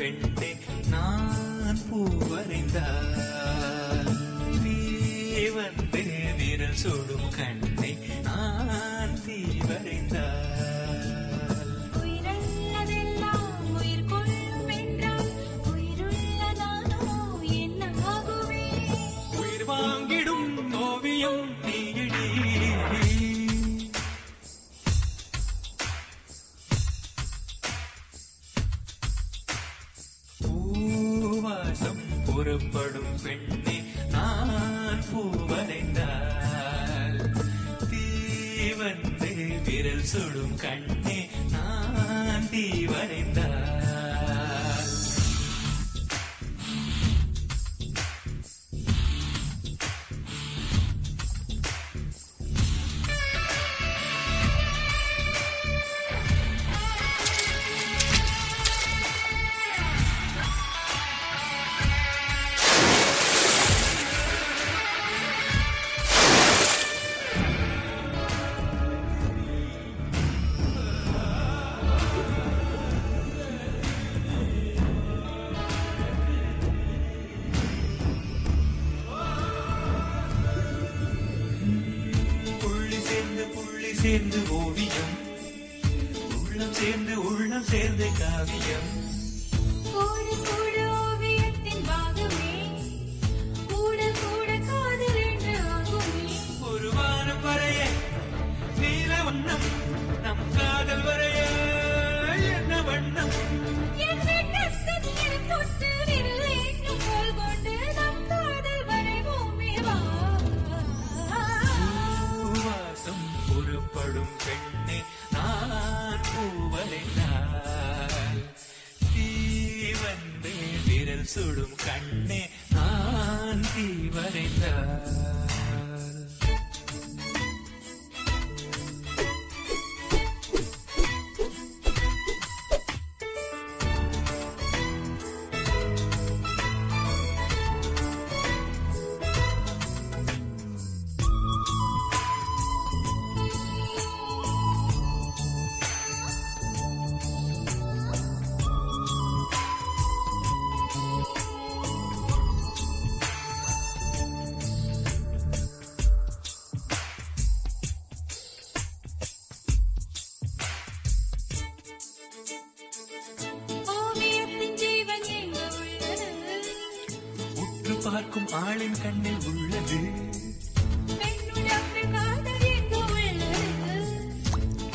பெண்ணே நான் பூவரைந்தால் நீ வந்து விரல் சுடும் கண்ணை நான் தீ வரைந்தால் உயிரல்லதெல்லாம் உயிர் கொள்ளும் என்றால் உயிருள்ளதானோ என்ன ஆகுமே உயிர் வாங்கிடும் ஓவியம் நீயடி பூவாசம் புறப்படும் பெண்ணே நான் பூவரைந்தால் தீ வந்து விரல் சுடும் கண்ணே நான் தீ வரைந்தால் சேர்ந்து ஓவியம் உள்ளம் சேர்ந்து காவியம் கூட கூட ஓவியத்தின் பாகமே கூட கூட காதல் என்று ஆகுமே ஒரு வானம் வரைய நீல வண்ணம் நம் காதல் வரைய என்ன வண்ணம் என் வீட்டத்தில் என் தொட்டு விரல் எங்கும் கோல் கொண்டு நம் காதல் வரைவோமே வா பூவாசம் புறப்படும் பெண்ணே நான் பூவரைந்தால் தீ வந்து விரல் சுடும் கண்ணே நான் தீ வரைந்தால் ஓவியத்தின் ஜீவன் எங்கு உள்ளது உற்று பார்க்கும் ஆளின் கண்ணில் உள்ளது பெண்ணுடைய காதல் எங்கு உள்ளது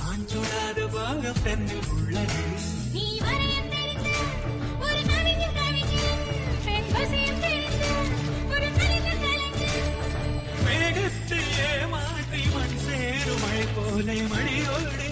ஆண் தொடாத பாகம் தன்னில் உள்ளது நீ வரையம் தெரிந்த ஒரு கவிஞர் கவிஞர் பெண் வசியம் தெரிந்த ஒரு கலைஞர் கலைஞர் மேகத்தில் ஏமாற்றி மண் சேரும் மழை போல மணியோடு